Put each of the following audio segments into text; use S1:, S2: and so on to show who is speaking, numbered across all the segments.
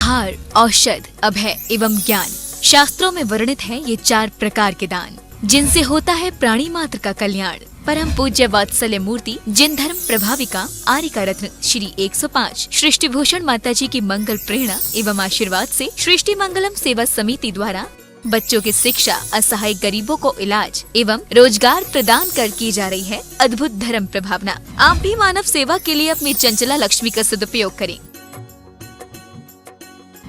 S1: आहार, औषध, अभय एवं ज्ञान। शास्त्रों में वर्णित है ये 4 प्रकार के दान, जिनसे होता है प्राणी मात्र का कल्याण। परम पूज्य वात्सल्य मूर्ति जिन धर्म प्रभाविका आर्यिका रत्न श्री 105 सृष्टि भूषण माता जी की मंगल प्रेरणा एवं आशीर्वाद से सृष्टि मंगलम सेवा समिति द्वारा बच्चों की शिक्षा, असहाय गरीबों को इलाज एवं रोजगार प्रदान कर की जा रही है अद्भुत धर्म प्रभावना। आप भी मानव सेवा के लिए अपनी चंचला लक्ष्मी का सदुपयोग करें।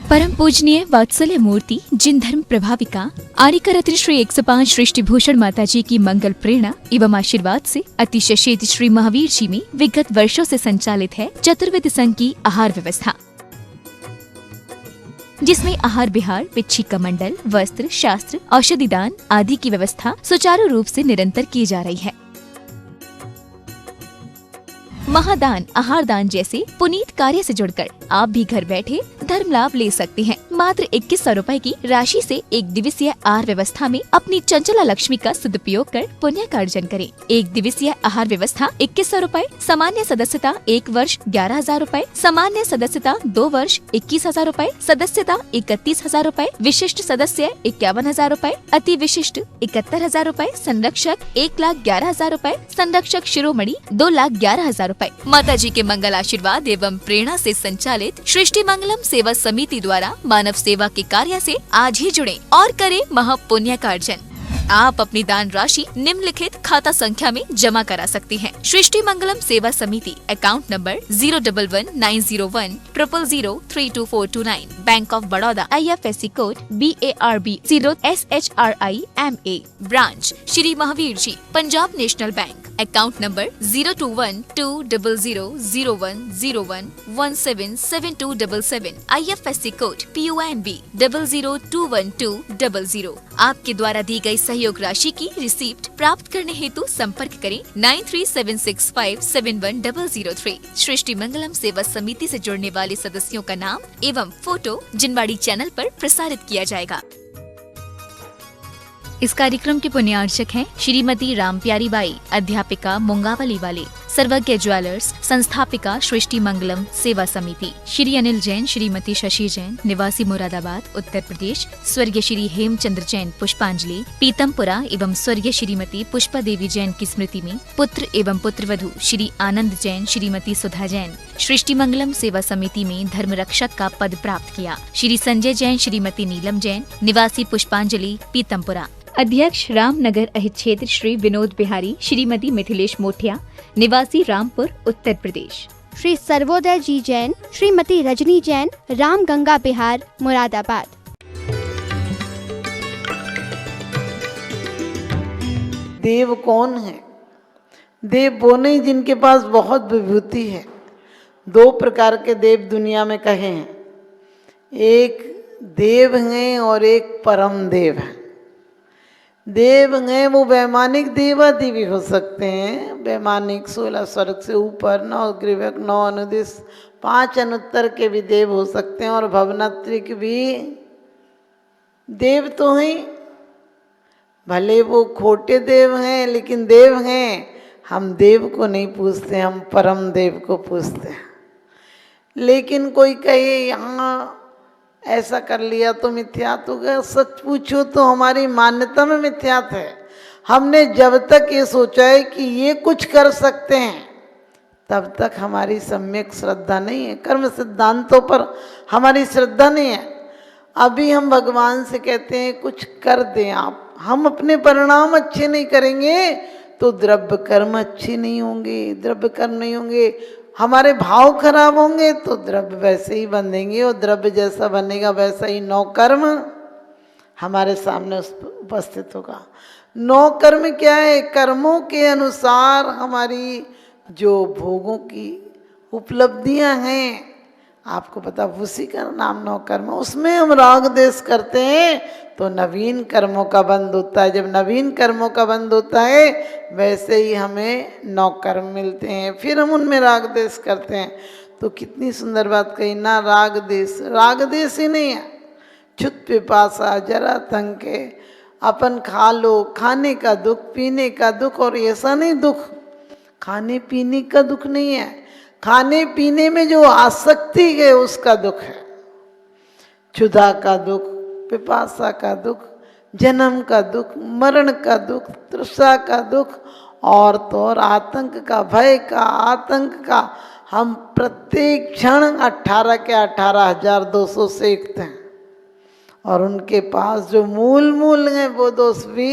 S1: परम पूजनीय वात्सल्य मूर्ति जिन धर्म प्रभाविका आर्यिका रत्न श्री 105 सृष्टि भूषण माता जी की मंगल प्रेरणा एवं आशीर्वाद से अतिशय श्री महावीर जी में विगत वर्षों से संचालित है चतुर्विध संघ की आहार व्यवस्था, जिसमें आहार विहार, पिच्छी कमंडल, वस्त्र, शास्त्र, औषधि दान आदि की व्यवस्था सुचारू रूप से निरंतर की जा रही है। महादान, आहार दान जैसे पुनीत कार्य से जुड़कर आप भी घर बैठे धर्म लाभ ले सकते हैं। मात्र 2100 रुपए की राशि से एक दिवसीय आहार व्यवस्था में अपनी चंचला लक्ष्मी का सदुपयोग कर पुण्य का अर्जन करें। एक दिवसीय आहार व्यवस्था 2100 रुपए, सामान्य सदस्यता 1 वर्ष 11,000 रुपए, सामान्य सदस्यता 2 वर्ष 21,000 रुपए, सदस्यता 31,000 रुपए, विशिष्ट सदस्य 51,000 रुपए, अति विशिष्ट 71,000 रुपए, संरक्षक 1,11,000 रुपए, संरक्षक शिरोमणि 2,11,000 रुपए। माता जी के मंगल आशीर्वाद एवं प्रेरणा से संचालित सृष्टि मंगलम सेवा समिति द्वारा मानव सेवा के कार्य से आज ही जुड़ें और करें महापुण्य का अर्जन। आप अपनी दान राशि निम्नलिखित खाता संख्या में जमा करा सकते हैं। सृष्टि Mangalam Seva Samiti, account number 0119010003249, bank of Baroda, IFSC code BARB 0SHRIMA, branch Shri Mahavir ji, Punjab national bank, account number 021200001177277, IFSC code PONB 0021200। आपके द्वारा दी गई सहयोग राशि की रिसीप्ट प्राप्त करने हेतु संपर्क करें 9376571003। सृष्टि मंगलम सेवा समिति से जुड़ने वाले सदस्यों का नाम एवं फोटो जिनवाड़ी चैनल पर प्रसारित किया जाएगा। इस कार्यक्रम के पुण्यार्चक हैं श्रीमती रामप्यारी बाई, अध्यापिका मुंगावली वाले, सर्वज्ञ ज्वेलर्स, संस्थापिका सृष्टि मंगलम सेवा समिति, श्री अनिल जैन, श्रीमती शशि जैन, निवासी मुरादाबाद उत्तर प्रदेश, स्वर्गीय श्री हेमचंद्र जैन पुष्पांजलि पीतमपुरा एवं स्वर्गीय श्रीमती पुष्पा देवी जैन की स्मृति में पुत्र एवं पुत्रवधू श्री आनंद जैन, श्रीमती सुधा जैन सृष्टि मंगलम सेवा समिति में धर्म रक्षक का पद प्राप्त किया। श्री संजय जैन, श्रीमती नीलम जैन, निवासी पुष्पांजलि पीतमपुरा। अध्यक्ष रामनगर अहित क्षेत्र श्री विनोद बिहारी, श्रीमती मिथिलेश मोठिया, निवासी रामपुर उत्तर प्रदेश।
S2: श्री सर्वोदय जी जैन, श्रीमती रजनी जैन, राम गंगा बिहार मुरादाबाद।
S3: देव कौन है? देव वो नहीं जिनके पास बहुत विभूति है। 2 प्रकार के देव दुनिया में कहे हैं, एक देव हैं और एक परम देव है। देव हैं वो वैमानिक देवादि भी हो सकते हैं, वैमानिक 16 स्वर्ग से ऊपर, 9 ग्रीवक, 9 अनुदिश, 5 अनुत्तर के भी देव हो सकते हैं, और भवनात्रिक भी देव तो हैं। भले वो खोटे देव हैं लेकिन देव हैं। हम देव को नहीं पूछते, हम परम देव को पूछते हैं। लेकिन कोई कहे यहाँ ऐसा कर लिया तो मिथ्यात्व होगा। सच पूछो तो हमारी मान्यता में मिथ्यात्व है। हमने जब तक ये सोचा है कि ये कुछ कर सकते हैं तब तक हमारी सम्यक श्रद्धा नहीं है। कर्म सिद्धांतों पर हमारी श्रद्धा नहीं है। अभी हम भगवान से कहते हैं कुछ कर दें आप, हम अपने परिणाम अच्छे नहीं करेंगे तो द्रव्य कर्म अच्छे नहीं होंगे, द्रव्य कर्म नहीं होंगे, हमारे भाव खराब होंगे तो द्रव्य वैसे ही बंधेंगे, और द्रव्य जैसा बनेगा वैसा ही 9 कर्म हमारे सामने उपस्थित होगा। 9 कर्म क्या है? कर्मों के अनुसार हमारी जो भोगों की उपलब्धियां हैं, आपको पता, उसी का नाम 9 कर्म। उसमें हम राग देश करते हैं तो नवीन कर्मों का बंध होता है। जब नवीन कर्मों का बंध होता है वैसे ही हमें 9 कर्म मिलते हैं, फिर हम उनमें राग देश करते हैं। तो कितनी सुंदर बात कही ना, राग देश ही नहीं है। छुत पिपासा जरा तंग के, अपन खा लो, खाने का दुख, पीने का दुख, और ऐसा नहीं दुख खाने पीने का दुख नहीं है, खाने पीने में जो आसक्ति है उसका दुख है। क्षुधा का दुख, पिपासा का दुख, जन्म का दुख, मरण का दुख, तृषा का दुख, और तो और आतंक का, भय का, आतंक का हम प्रत्येक क्षण 18 के 18,200 सीखते हैं। और उनके पास जो मूल हैं वो दोष भी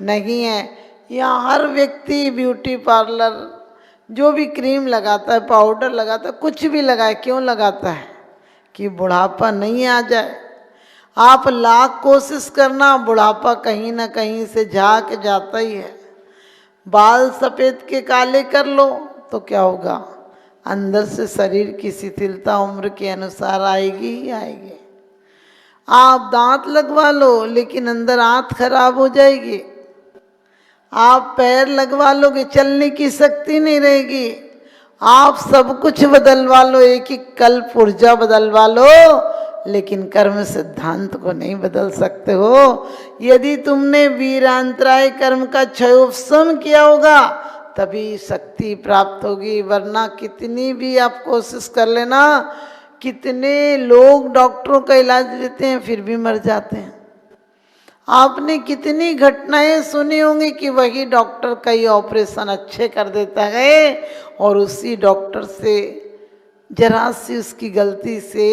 S3: नहीं है। यहाँ हर व्यक्ति ब्यूटी पार्लर, जो भी क्रीम लगाता है, पाउडर लगाता है, कुछ भी लगाए, क्यों लगाता है? कि बुढ़ापा नहीं आ जाए। आप लाख कोशिश करना, बुढ़ापा कहीं ना कहीं से झांक जाता ही है। बाल सफ़ेद के काले कर लो तो क्या होगा? अंदर से शरीर की शिथिलता उम्र के अनुसार आएगी ही आएगी। आप दांत लगवा लो लेकिन अंदर आंत खराब हो जाएगी। आप पैर लगवा लोगे, चलने की शक्ति नहीं रहेगी। आप सब कुछ बदलवा लो, एक एक कल्प ऊर्जा बदलवा लो, लेकिन कर्म सिद्धांत को नहीं बदल सकते हो। यदि तुमने वीरांतराय कर्म का क्षयोपशम किया होगा तभी शक्ति प्राप्त होगी, वरना कितनी भी आप कोशिश कर लेना। कितने लोग डॉक्टरों का इलाज लेते हैं फिर भी मर जाते हैं। आपने कितनी घटनाएं सुनी होंगी कि वही डॉक्टर कई ऑपरेशन अच्छे कर देता है और उसी डॉक्टर से जरा सी उसकी गलती से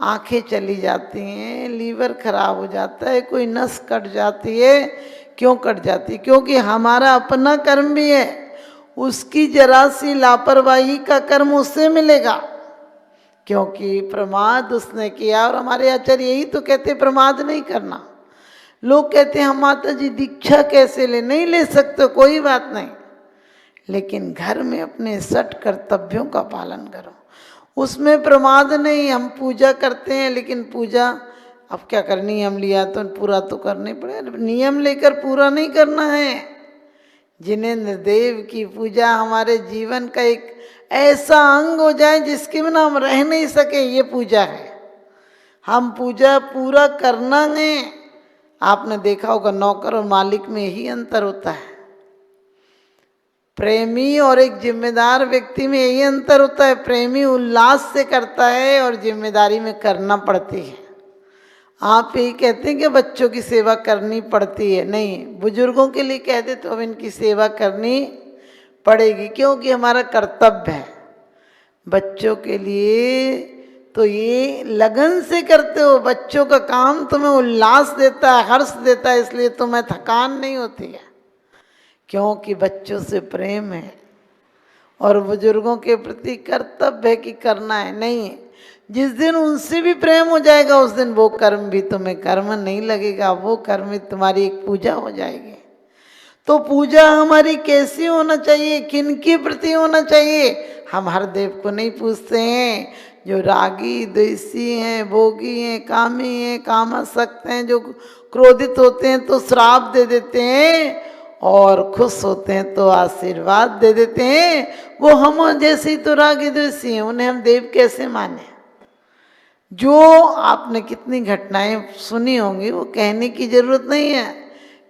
S3: आंखें चली जाती हैं, लीवर खराब हो जाता है, कोई नस कट जाती है। क्यों कट जाती है? क्योंकि हमारा अपना कर्म भी है, उसकी जरा सी लापरवाही का कर्म उससे मिलेगा, क्योंकि प्रमाद उसने किया। और हमारे आचार्य यही तो कहते प्रमाद नहीं करना। लोग कहते हैं हम माता जी दीक्षा कैसे ले? नहीं ले सकते, कोई बात नहीं, लेकिन घर में अपने सठ कर्तव्यों का पालन करो, उसमें प्रमाद नहीं। हम पूजा करते हैं लेकिन पूजा अब क्या कर, नियम लिया तो पूरा तो करने पड़े। नियम लेकर पूरा नहीं करना है। जिनेंद्र देव की पूजा हमारे जीवन का एक ऐसा अंग हो जाए जिसके बिना हम रह नहीं सके, ये पूजा है। हम पूजा पूरा करना है। आपने देखा होगा नौकर और मालिक में यही अंतर होता है, प्रेमी और एक जिम्मेदार व्यक्ति में यही अंतर होता है। प्रेमी उल्लास से करता है और जिम्मेदारी में करना पड़ती है। आप यही कहते हैं कि बच्चों की सेवा करनी पड़ती है, नहीं, बुजुर्गों के लिए कह दे तो अब इनकी सेवा करनी पड़ेगी, क्योंकि हमारा कर्तव्य है। बच्चों के लिए तो ये लगन से करते हो, बच्चों का काम तुम्हें उल्लास देता है, हर्ष देता है, इसलिए तुम्हें थकान नहीं होती है, क्योंकि बच्चों से प्रेम है। और बुजुर्गों के प्रति कर्तव्य है कि करना है। नहीं, जिस दिन उनसे भी प्रेम हो जाएगा उस दिन वो कर्म भी तुम्हें कर्म नहीं लगेगा, वो कर्म तुम्हारी एक पूजा हो जाएगी। तो पूजा हमारी कैसी होना चाहिए, किन के प्रति होना चाहिए? हम हर देव को नहीं पूछते हैं। जो रागी द्वेषी हैं, भोगी हैं, कामी हैं, कामासक्त हैं, जो क्रोधित होते हैं तो श्राप दे देते हैं और खुश होते हैं तो आशीर्वाद दे देते हैं, वो हम जैसे ही तो रागी द्वेषी हैं, उन्हें हम देव कैसे माने? जो आपने कितनी घटनाएं सुनी होंगी, वो कहने की जरूरत नहीं है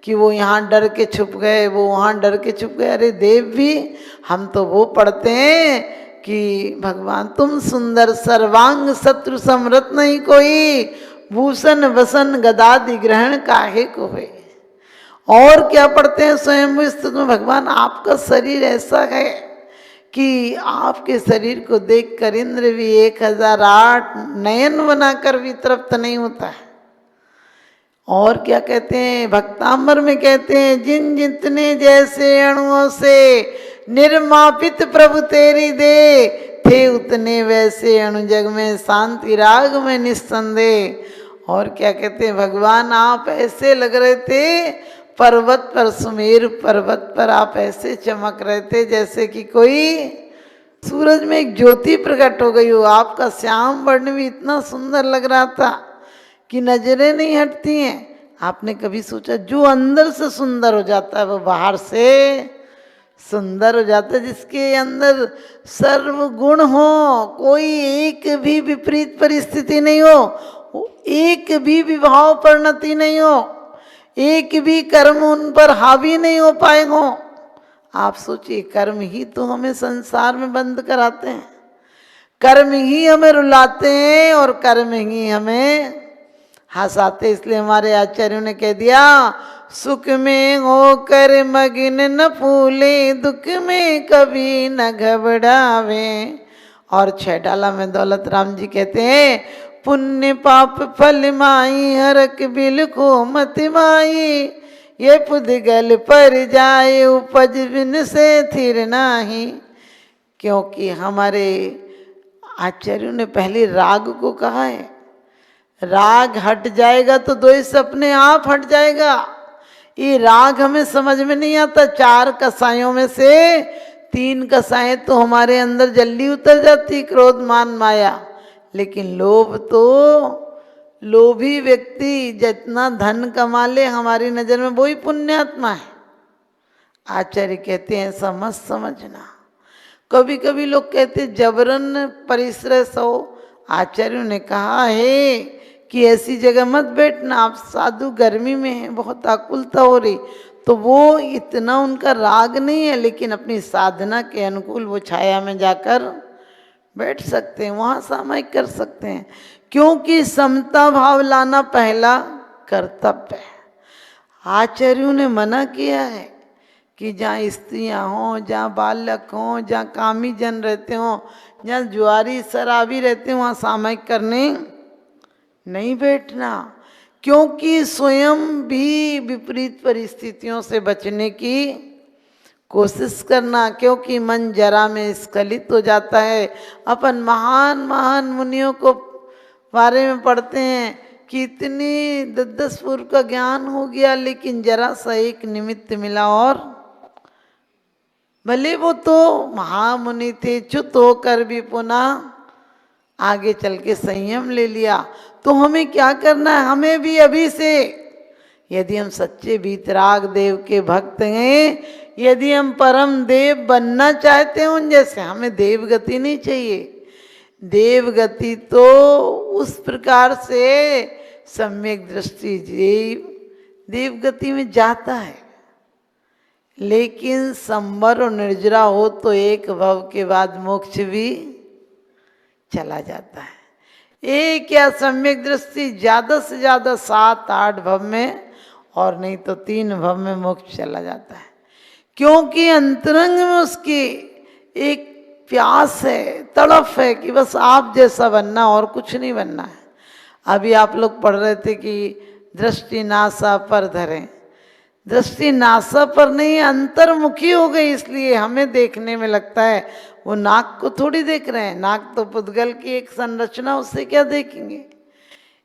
S3: कि वो यहाँ डर के छुप गए, वो वहाँ डर के छुप गए। अरे देव भी, हम तो वो पढ़ते हैं कि भगवान तुम सुंदर सर्वांग शत्रु समृत नहीं कोई, भूषण वसन गदादि ग्रहण काहे को है। और क्या पढ़ते हैं स्वयं स्तुति में, भगवान आपका शरीर ऐसा है कि आपके शरीर को देखकर इंद्र भी 1008 नयन बनाकर भी तृप्त नहीं होता है। और क्या कहते हैं भक्तांबर में, कहते हैं जिन जितने जैसे अणुओं से निर्मापित प्रभु तेरी दे, थे उतने वैसे अणु जग में शांति राग में निस्संदेह। और क्या कहते हैं भगवान आप ऐसे लग रहे थे पर्वत पर, सुमेरु पर्वत पर आप ऐसे चमक रहे थे जैसे कि कोई सूरज में एक ज्योति प्रकट हो गई हो। आपका श्याम वर्ण भी इतना सुंदर लग रहा था कि नजरें नहीं हटती हैं। आपने कभी सोचा जो अंदर से सुंदर हो जाता है वो बाहर से सुंदर हो जाता है। जिसके अंदर सर्व गुण हो, कोई एक भी विपरीत परिस्थिति नहीं हो, एक भी विभाव परिणति नहीं हो, एक भी कर्म उन पर हावी नहीं हो पाए हो। आप सोचिए, कर्म ही तो हमें संसार में बंद कराते हैं। कर्म ही हमें रुलाते हैं और कर्म ही हमें हंसाते। इसलिए हमारे आचार्यों ने कह दिया, सुख में होकर मग्न न फूले, दुख में कभी न घबरावे। और छह डाला में दौलत राम जी कहते हैं, पुण्य पाप फल माई, हरक बिल को मत माई, ये पुद्गल पर जाए, उपज बिन से थिर नाही। क्योंकि हमारे आचार्यों ने पहले राग को कहा है, राग हट जाएगा तो द्वेष अपने आप हट जाएगा। ये राग हमें समझ में नहीं आता। 4 कसायों में से 3 कसाएं तो हमारे अंदर जल्दी उतर जाती, क्रोध मान माया। लेकिन लोभ तो, लोभी व्यक्ति जितना धन कमा ले हमारी नजर में वही पुण्यात्मा है। आचार्य कहते हैं ऐसा मत समझना। कभी कभी लोग कहते जबरन परिश्रय सो। आचार्यों ने कहा है कि ऐसी जगह मत बैठना, आप साधु गर्मी में हैं, बहुत आकुलता हो रही, तो वो इतना उनका राग नहीं है, लेकिन अपनी साधना के अनुकूल वो छाया में जाकर बैठ सकते हैं, वहाँ सामायिक कर सकते हैं। क्योंकि समता भाव लाना पहला कर्तव्य है। आचार्यों ने मना किया है कि जहाँ स्त्रियाँ हों, जहाँ बालक हों, जहाँ कामी जन रहते हों, जहाँ जुआरी शराबी रहते हों, वहाँ सामायिक करने नहीं बैठना। क्योंकि स्वयं भी विपरीत परिस्थितियों से बचने की कोशिश करना, क्योंकि मन जरा में स्खलित हो जाता है। अपन महान महान मुनियों को बारे में पढ़ते हैं कि इतनी 10 पूर्व का ज्ञान हो गया, लेकिन जरा सा एक निमित्त मिला और भले वो तो महामुनि थे, च्युत होकर भी पुनः आगे चल के संयम ले लिया। तो हमें क्या करना है? हमें भी अभी से, यदि हम सच्चे वीतराग देव के भक्त हैं, यदि हम परम देव बनना चाहते हैं उन जैसे, हमें देवगति नहीं चाहिए। देवगति तो उस प्रकार से सम्यक दृष्टि देवगति में जाता है, लेकिन संवर और निर्जरा हो तो एक भव के बाद मोक्ष भी चला जाता है। एक या सम्यक दृष्टि ज़्यादा से ज़्यादा 7-8 भव में, और नहीं तो 3 भव में मोक्ष चला जाता है। क्योंकि अंतरंग में उसकी एक प्यास है, तड़फ है कि बस आप जैसा बनना और कुछ नहीं बनना है। अभी आप लोग पढ़ रहे थे कि दृष्टि नासा पर धरें। दृष्टि नासा पर नहीं, अंतर्मुखी हो गई, इसलिए हमें देखने में लगता है वो नाक को थोड़ी देख रहे हैं। नाक तो पुद्गल की एक संरचना, उससे क्या देखेंगे।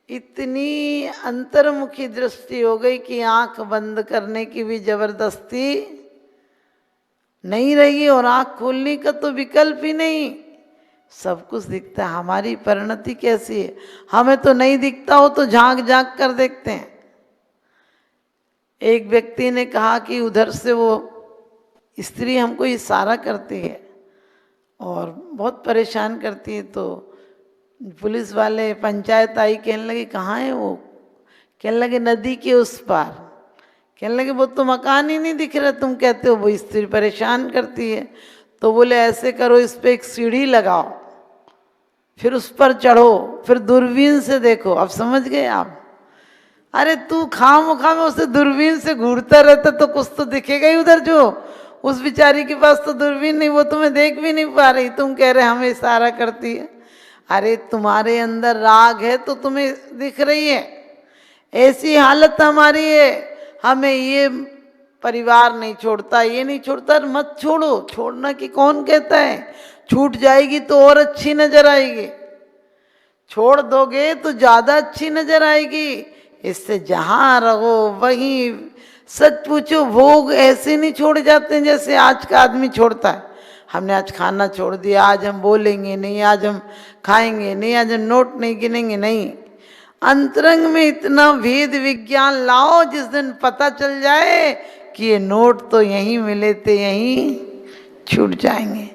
S3: इतनी अंतर्मुखी दृष्टि हो गई कि आंख बंद करने की भी जबरदस्ती नहीं रही, और आंख खोलने का तो विकल्प ही नहीं। सब कुछ दिखता है। हमारी परिणति कैसी है, हमें तो नहीं दिखता हो तो झांक झांक कर देखते हैं। एक व्यक्ति ने कहा कि उधर से वो स्त्री हमको इशारा करती है और बहुत परेशान करती है, तो पुलिस वाले पंचायत आई, कहने लगे कहाँ है वो? कहने लगे नदी के उस पार। कहने लगे वो तो मकान ही नहीं दिख रहा, तुम कहते हो वो स्त्री परेशान करती है। तो बोले ऐसे करो, इस पे एक सीढ़ी लगाओ, फिर उस पर चढ़ो, फिर दूरबीन से देखो। अब समझ गए आप? अरे तू खामोखा में उसे दूरबीन से घूरता रहता तो कुछ तो दिखेगा ही उधर। जो उस बेचारी के पास तो दूरबीन नहीं, वो तुम्हें देख भी नहीं पा रही, तुम कह रहे हमें इशारा करती है। अरे तुम्हारे अंदर राग है तो तुम्हें दिख रही है। ऐसी हालत हमारी है, हमें ये परिवार नहीं छोड़ता, ये नहीं छोड़ता। मत छोड़ो, छोड़ना कि कौन कहता है? छूट जाएगी तो और अच्छी नजर आएगी, छोड़ दोगे तो ज़्यादा अच्छी नजर आएगी। इससे जहाँ रहो वहीं, सच पूछो, भोग ऐसे नहीं छोड़ जाते हैं जैसे आज का आदमी छोड़ता है। हमने आज खाना छोड़ दिया, आज हम बोलेंगे नहीं, आज हम खाएंगे नहीं, आज हम नोट नहीं गिनेंगे नहीं। अंतरंग में इतना भेद विज्ञान लाओ, जिस दिन पता चल जाए कि ये नोट तो यहीं मिले थे, यहीं छूट जाएंगे।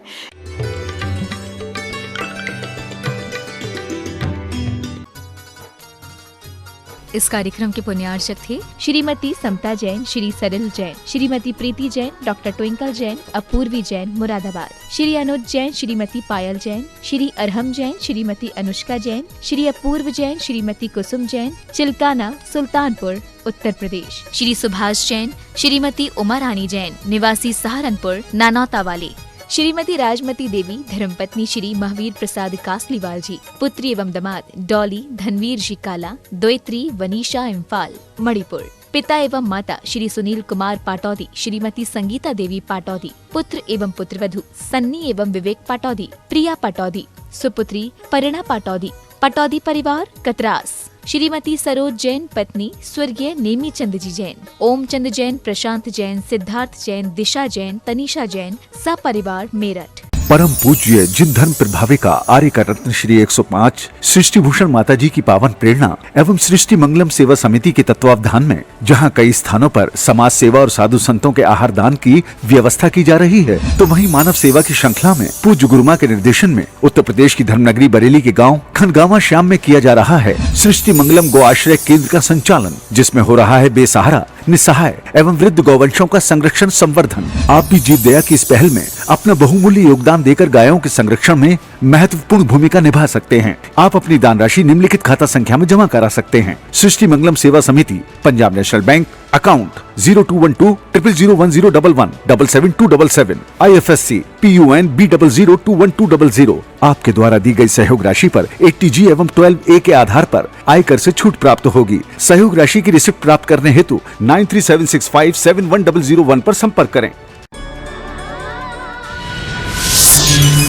S1: इस कार्यक्रम के पुण्यार्चक थे श्रीमती समता जैन, श्री सरल जैन, श्रीमती प्रीति जैन, डॉक्टर ट्विंकल जैन, अपूर्वी जैन मुरादाबाद, श्री अनुज जैन, श्रीमती पायल जैन, श्री अरहम जैन, श्रीमती अनुष्का जैन, श्री अपूर्व जैन, श्रीमती कुसुम जैन, चिल्काना सुल्तानपुर उत्तर प्रदेश, श्री सुभाष जैन, श्रीमती उमा रानी जैन, निवासी सहारनपुर नानौता वाले, श्रीमती राजमती देवी, धर्मपत्नी श्री महावीर प्रसाद कासलीवाल जी, पुत्री एवं दामाद डॉली धनवीर जी काला, दोयत्री वनीशा इम्फाल मणिपुर, पिता एवं माता श्री सुनील कुमार पाटौदी, श्रीमती संगीता देवी पाटौदी, पुत्र एवं पुत्रवधू सन्नी एवं विवेक पाटौदी, प्रिया पाटौदी, सुपुत्री परिणा पाटौदी, पाटौदी परिवार कतरास, श्रीमती सरोज जैन पत्नी स्वर्गीय नेमी चंद जी जैन, ओम चंद जैन, प्रशांत जैन, सिद्धार्थ जैन, दिशा जैन, तनीषा जैन, सपरिवार मेरठ।
S4: परम पूज्य जिन धर्म प्रभाविका आर्य का रत्न श्री 105 सृष्टि भूषण माता जी की पावन प्रेरणा एवं सृष्टि मंगलम सेवा समिति के तत्वावधान में जहां कई स्थानों पर समाज सेवा और साधु संतों के आहार दान की व्यवस्था की जा रही है, तो वहीं मानव सेवा की श्रृंखला में पूज्य गुरुमा के निर्देशन में उत्तर प्रदेश की धर्मनगरी बरेली के गाँव खनगावा श्याम में किया जा रहा है सृष्टि मंगलम गो आश्रय केंद्र का संचालन, जिसमें हो रहा है बेसहारा, निस्सहाय एवं वृद्ध गौवंशों का संरक्षण संवर्धन। आप भी जीव दया की इस पहल में अपना बहुमूल्य योगदान देकर गायों के संरक्षण में महत्वपूर्ण भूमिका निभा सकते हैं। आप अपनी दान राशि निम्नलिखित खाता संख्या में जमा करा सकते हैं। सृष्टि मंगलम सेवा समिति, Punjab national bank, account 0212000111777277, IFSC PUN B00212000। आपके द्वारा दी गई सहयोग राशि पर 80G एवं 12A के आधार पर आयकर से छूट प्राप्त होगी। सहयोग राशि की रिसिप्ट प्राप्त करने हेतु 9376571001 पर संपर्क करें।